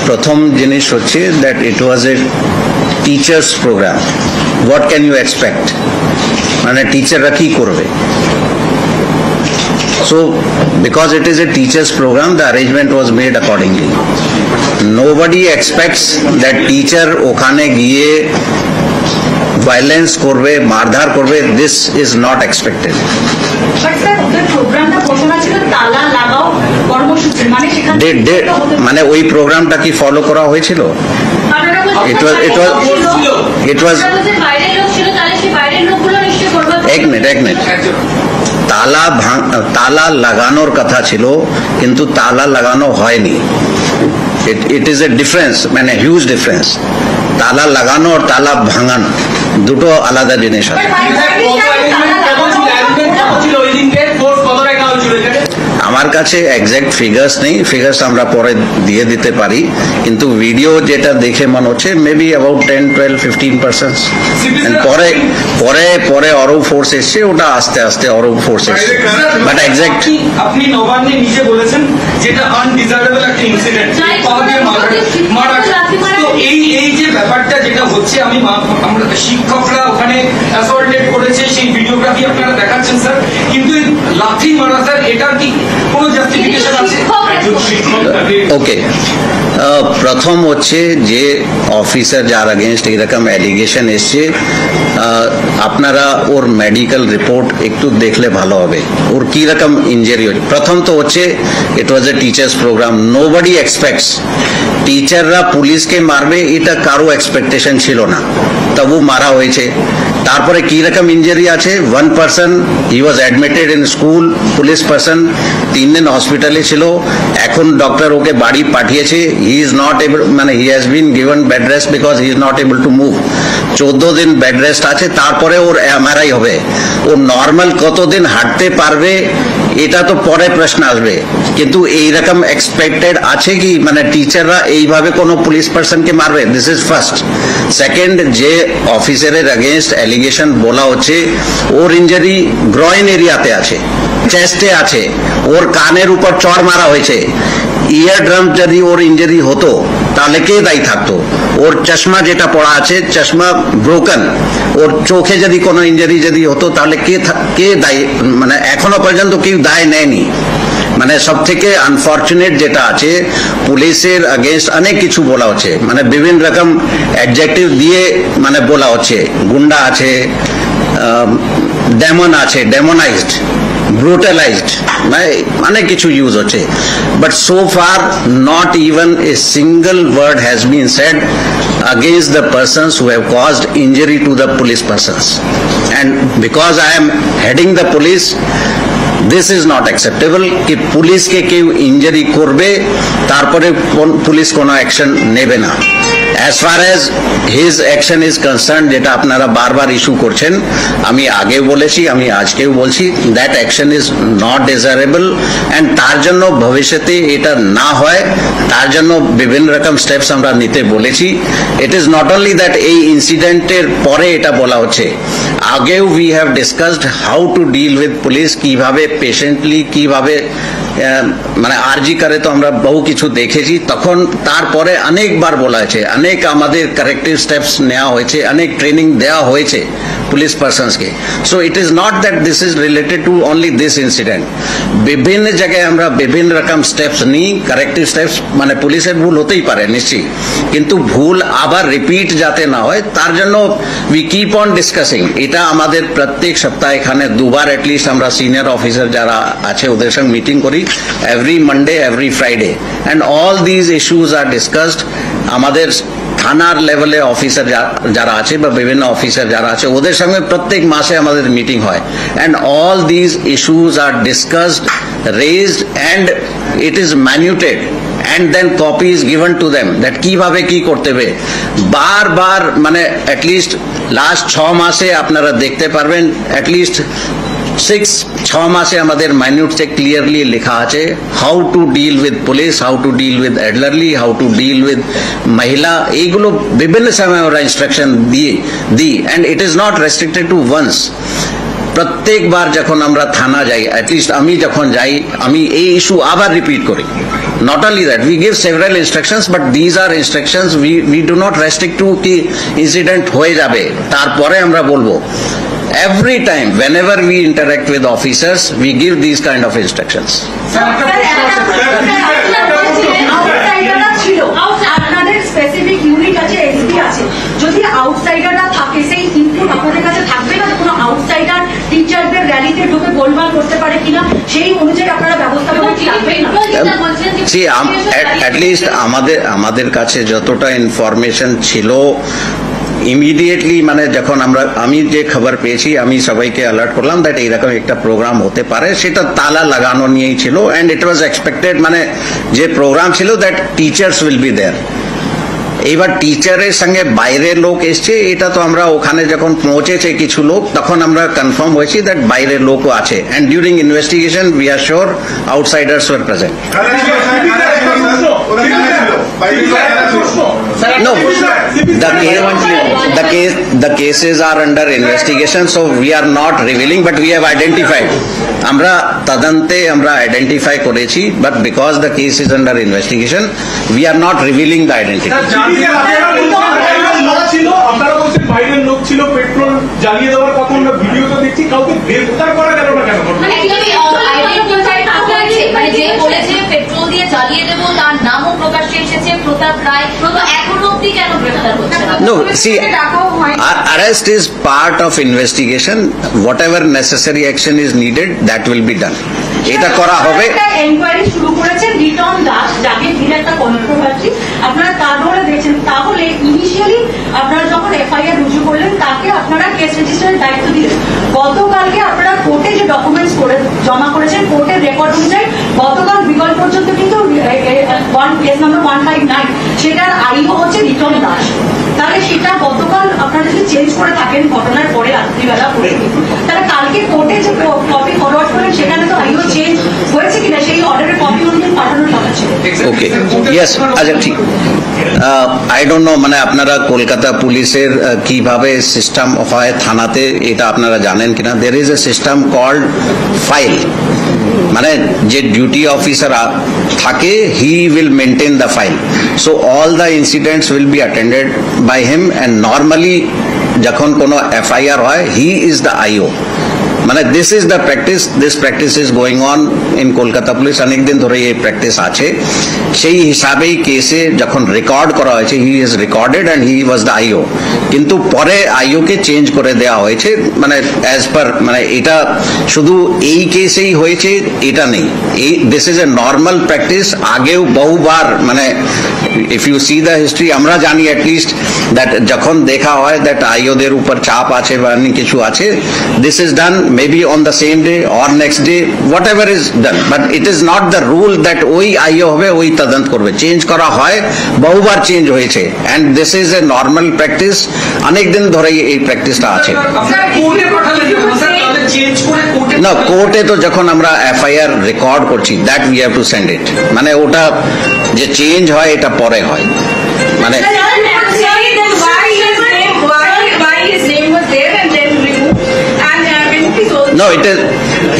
প্রথম জিনিস হচ্ছে that it was a teachers program. What can you expect, মানে টিচাররা কি করবে? So, because it is a teachers program, the arrangement was made accordingly. Nobody expects that teacher okhane giye violence korbe, mardhar korbe. This is not expected. But sir, the program ta ঘোষণা ছিল তালা লাগাও কর্মসূচি, মানে সেখানে মানে ওই প্রোগ্রামটা কি ফলো করা হয়েছিল? It was বাইরের লোক ছিল, তাহলে সেই বাইরের লোকগুলো নিশ্চয়ই করবে। এক মিনিট, তালা লাগানোর কথা ছিল কিন্তু তালা লাগানো হয়নি। ইট ইজ এ ডিফারেন্স, মানে হিউজ ডিফারেন্স। তালা লাগানো আর তালা ভাঙানো দুটো আলাদা জিনিস আছে। আমার কাছে এক্সাক্ট ফিগার্স নেই, ফিগার্স আমরা পরে দিয়ে দিতে পারি, কিন্তু ভিডিও যেটা দেখে মনে হচ্ছে মেবি অ্যাবাউট 10-12-15%। পরে পরে পরে অরব ফোর্স এসছে, ওটা আস্তে আস্তে অরব ফোর্স এসছে, বাট এক্সাক্ট আপনি নবান্নে নিজে বলেছেন যেটা আনডিজারেবল একটা ইনসিডেন্ট, তো এই যে ব্যাপারটা যেটা হচ্ছে, আমরা শিক্ষকরা ওখানে অ্যাসল্টেড করেছে, সেই ভিডিওগ্রাফি আপনারা দেখাচ্ছেন স্যার, কিন্তু লাথি মারা স্যার, এটা কি কোনো জাস্টিফিকেশন আছে? ওকে, প্রথম হচ্ছে যে অফিসার যার এগেনস্ট এরকম অ্যালিগেশন এসছে, আপনারা ওর মেডিকেল রিপোর্ট একটু দেখলে ভালো হবে, ওর কি রকম ইনজারি হচ্ছে। প্রথম তো হচ্ছে ইট was a teachers programme, nobody expects টিচাররা পুলিশকে মারবে, এটা কারো এক্সপেকটেশন ছিল না, তবু মারা হয়েছে। তারপরে কি রকম ইনজারি আছে, one person he was admitted in school, police person 3 দিন হসপিটালে ছিল, এখন ডক্টর ওকে বাড়ি পাঠিয়েছে, হি ইজ নট এবল, মানে he has been given bed rest because he is not able to move. 14 দিন বেড রেস্ট আছে, তারপরে ওর এমআরআই হবে, ও নর্মাল কতদিন হাঁটতে পারবে এটা তো পরে প্রশ্ন আসবে, কিন্তু এইরকম এক্সপেক্টেড আছে কি, মানে টিচাররা এইভাবে কোনো পুলিশ পার্সনকে মারবে? This is first. সেকেন্ড, যে অফিসারের এগেনস্ট অ্যালিগেশন বলা হচ্ছে, ওর ইনজারি গ্রয়েন এরিয়াতে আছে, চেস্টে আছে, ওর কানের উপর চড় মারা হয়েছে। ইয়ার ড্রাম যদি ওর ইনজারি হতো তাহলে কে দায়ী থাকতো? ওর চশমা যেটা পড়া আছে, চশমা ব্রোকেন, ওর চোখে যদি কোনো ইনজারি যদি হতো তাহলে কে দায়ী? মানে এখনো পর্যন্ত কেউ দায় নেয়নি। মানে সব থেকে আনফর্চুনেট যেটা আছে, পুলিশের এগেনস্ট অনেক কিছু বলা হচ্ছে, মানে বিভিন্ন রকম অ্যাডজেক্টিভ দিয়ে মানে বলা হচ্ছে, গুন্ডা আছে, ডেমন আছে, ডেমোনাইজড, brutalized, অনেক কিছু ইউজ হচ্ছে, but so far not even a single word has been said against the persons who have caused injury to the police persons. And because I am heading the police, this is not acceptable कि police के केउ injury करबे तारपरे police कोनो action नेबे ना। As far as his action is concerned, যেটা আপনারা বারবার ইস্যু করছেন, আমি আগে বলেছি, আমি আজকেও বলছি, that action is not desirable, and তার জন্য ভবিষ্যতে এটা না হয় তার জন্য বিভিন্ন রকম স্টেপস আমরা নিতে বলেছি। It is not only that এই ইনসিডেন্টের পরে এটা বলা হচ্ছে, আগেও we have discussed how to deal with police, কিভাবে পেশেন্টলি, কিভাবে মানে আরজি করে, তো আমরা বহু কিছু দেখেছি, তখন তারপরে অনেকবার বলা হয়েছে, অনেক আমাদের কারেক্টিভ স্টেপস নেওয়া হয়েছে, অনেক ট্রেনিং দেওয়া হয়েছে পুলিশ পার্সনসকে। So it is not that this is related to only this incident, বিভিন্ন জায়গায় আমরা বিভিন্ন রকম স্টেপস নিই, কারেক্টিভ স্টেপস, মানে পুলিশের ভুল হতেই পারে নিশ্চয়ই, কিন্তু ভুল আবার রিপিট যাতে না হয় তার জন্য উই কিপ অন ডিসকাসিং। এটা আমাদের প্রত্যেক সপ্তাহে এখানে দুবার অ্যাটলিস্ট আমরা সিনিয়র অফিসার যারা আছে ওদের সঙ্গে মিটিং করি, every Monday, every Friday, and all these issues are discussed. আমাদের থানার লেভেলে অফিসার যারা আছে বা বিভিন্ন অফিসার যারা আছে ওদের সঙ্গে প্রত্যেক মাসে আমাদের মিটিং হয়, and all these issues are discussed, raised, and it is minuted, and then copy is given to them that কিভাবে কি করতে হবে। বারবার মানে অ্যাটলিস্ট লাস্ট 6 মাসে আপনারা দেখতে পারবেন, অ্যাটলিস্ট 6 মাসে আমাদের মাইনিউটসে ক্লিয়ারলি লেখা আছে how to deal with police, how to deal with elderly, how to deal with মহিলা, এইগুলো বিভিন্ন সময় ওরা ইনস্ট্রাকশন দিই, and it is not restricted to once. প্রত্যেকবার যখন আমরা থানা যাই, অ্যাটলিস্ট আমি যখন যাই, আমি এই ইস্যু আবার রিপিট করি Not only that, we give several instructions, but these are instructions we do not restrict to ki incident হয়ে যাবে তারপরে আমরা বলবো. Every time, whenever we interact with officers, we give these kind of instructions. আউটসাইডাররা ছিল, আপনাদের specific unit আছে, SP আছে, যদি আউটসাইডাররা থাকে সেই ইনপুট আপনাদের কাছে থাকবে না? কোনো আউটসাইডার টিচারদের র্যালিতে ঢুকে গোলমাল করতে পারে কিনা সেই অনুযায়ী আপনারা ব্যবস্থা রাখবেন না? See, at least আমাদের কাছে যতটা ইনফরমেশন ছিল ইমিডিয়েটলি, মানে যখন আমি যে খবর পেয়েছি আমি সবাইকে অ্যালার্ট করলাম দ্যাট এইরকম একটা প্রোগ্রাম হতে পারে, সেটা তালা লাগানো নিয়েই ছিল অ্যান্ড ইট ওয়াজ এক্সপেক্টেড, মানে যে প্রোগ্রাম ছিল that teachers will be there. এবার টিচারের সঙ্গে বাইরের লোক এসছে, এটা তো আমরা ওখানে যখন পৌঁছেছে কিছু লোক তখন আমরা কনফার্ম হয়েছি দ্যাট বাইরের লোকও আছে and during investigation we are sure outsiders were present. No, the cases are under investigation, so we are not revealing, but we have identified. আমরা তদন্তে আমরা আইডেন্টিফাই করেছি, but because the case is under investigation, we are not revealing the identity. আপনারা বলছেন বাইরের লোক ছিল, petrol জ্বালিয়ে দেওয়ার কথা আমরা ভিডিওতে দেখছি, কাউকে গ্রেফতার করা গেল না কেন? মানে যে বলেছে পেট্রোল দিয়ে জ্বালিয়ে দেবো তার নামও প্রকাশ্যে এসেছে, প্রতাপ রায়, এখনো অব্দি কেন গ্রেফতার হচ্ছে না? No, see, arrest is part of investigation. Whatever necessary action is needed, that will be done. এটা করা হবে। এনকোয়ারি শুরু করেছেন রিটন দাস, যাকে ঘিরে একটা কন্ট্রোভার্সি আপনারা তার রোলে দিয়েছেন, তাহলে ইনিশিয়ালি আপনারা যখন এফআইআর রুজু করলেন তাকে আপনারা কেস রেজিস্টারের দায়িত্ব দিলেন। গতকালকে আপনারা কোর্টে যে ডকুমেন্টস করে জমা করেছেন, কোর্টের রেকর্ড অনুযায়ী গতকাল বিকাল পর্যন্ত কিন্তু কেস নাম্বার 159 সেটার আইও হচ্ছে রিটন দাস। তাহলে সেটা গতকাল আপনারা যদি চেঞ্জ করে থাকেন ঘটনার পরে রাত্রিবেলা করে, তাহলে কালকে কোর্টে যে কপি ফরওয়ার্ড করলেন সেখানে তো আইও চেঞ্জ হয়েছে কিনা সেই অর্ডারের কপি অনুযায়ী পাঠানোর কথা ছিল। ওকে, ইয়েস, আচ্ছা ঠিক। আই ডোন্ট নো, মানে আপনারা কলকাতা পুলিশের কিভাবে সিস্টেম হয় থানাতে, এটা আপনারা জানেন কিনা? There is a system called file, মানে যে ডিউটি অফিসার থাকে he will maintain the file, so all the incidents will be attended by him and normally যখন কোনো এফআইআর হয় হি ইজ দ্য আইও। মানে this is the practice, this practice is going on in Kolkata police, অনেকদিন ধরে এই practice আছে। সেই হিসাবেই কেসে যখন রেকর্ড করা হয়েছে he is recorded and he was the IO, কিন্তু পরে আইওকে চেঞ্জ করে দেওয়া হয়েছে, মানে অ্যাজ পার, মানে এটা শুধু এই কেসেই হয়েছে এটা নেই, এই this is a normal practice. আগেও বহুবার, মানে if you see the history, আমরা জানি অ্যাটলিস্ট দ্যাট যখন দেখা হয় দ্যাট আইওদের উপর চাপ আছে বা অন্য কিছু আছে, this is done maybe on the same day or next day, whatever is done, but it is not the rule that ওই আইও হবে ওই তদন্ত করবে, চেঞ্জ করা হয়, বহুবার চেঞ্জ হয়েছে and this is a normal practice, অনেক দিন ধরে এই প্র্যাকটিসটা আছে। না, কোর্টে তো যখন আমরা এফআইআর রেকর্ড করছি that we have to send ইট, মানে ওটা যে চেঞ্জ হয় এটা পরে হয়, মানে no, it is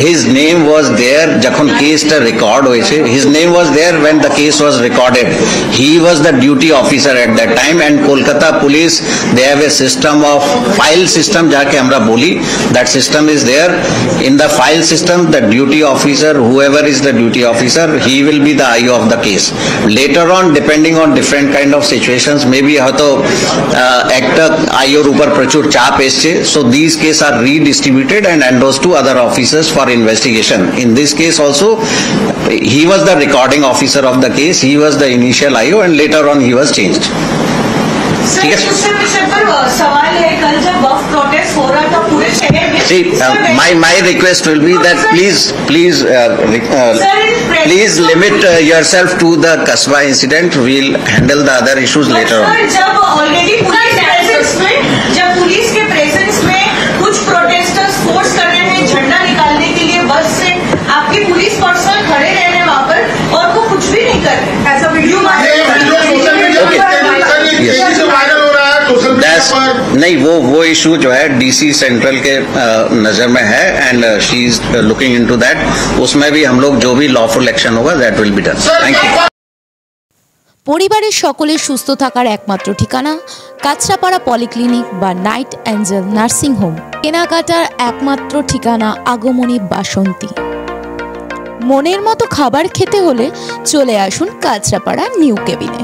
his name was there যখন কেসটা রেকর্ড হয়েছে, his name was there when the case was recorded. He was the duty officer at that time and Kolkata police, they have a system of file system যাকে আমরা বলি, that system is there. In the file system, the duty officer, whoever is the duty officer, he will be the IO of the case. Later on, depending on different kind of situations, maybe হয়তো একটা IOর উপর প্রচুর চাপ এসছে, so these cases are redistributed and endorsed to other officers for investigation. In this case also, he was the recording officer of the case, he was the initial IO and later on he was changed. ठीक है? सवाल है, कल जब वक्फ protest हो रहा था पूरे शहर में, See, my request will be that please limit yourself to the Kasba incident. We'll handle the other issues later on. जब ऑलरेडी पुलिस के प्रेजेंस में कुछ प्रोटेस्टर्स फोर्स कर रहे हैं झंडा निकालने के लिए बस से, आपके पुलिस पर्सनल खड़े रह रहे हैं वहाँ पर और वो कुछ भी नहीं कर रहे, ऐसा वीडियो नहीं, वो इशू जो है डीसी सेंट्रल के नजर में है and she is looking into that, उसमें भी हम लोग जो भी लॉफुल एक्शन होगा that will be done. Thank you. পরিবারের সকলের সুস্থ থাকার একমাত্র ঠিকানা কাঁচরাপাড়া পলিক্লিনিক বা নাইট অ্যাঞ্জেল নার্সিং হোম। কেনাকাটার একমাত্র ঠিকানা আগমনী বাসন্তী। মনের মতো খাবার খেতে হলে চলে আসুন কাঁচরাপাড়া নিউ কেবিনে।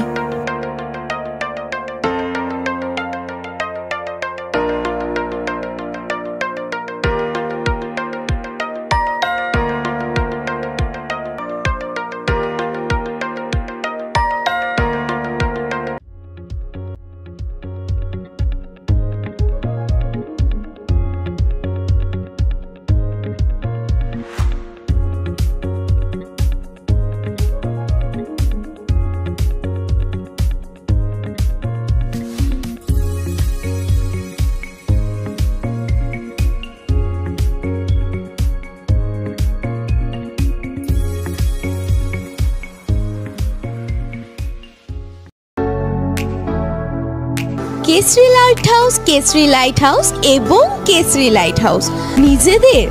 কেসরি লাইট হাউস এবং কেসরি লাইট হাউস নিজেদের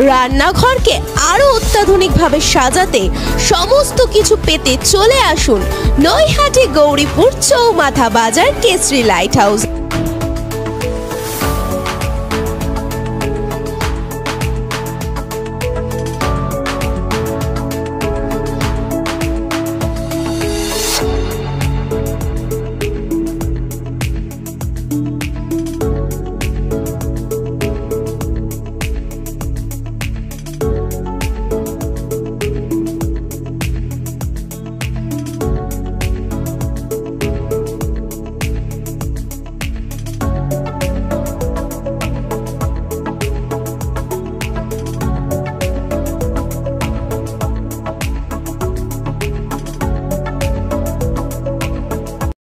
রান্নাঘরকে আরো অত্যাধুনিকভাবে সাজাতে সমস্ত কিছু পেতে চলে আসুন নৈহাটি গৌরীপুর চৌমাথা বাজার কেসরি লাইট হাউস।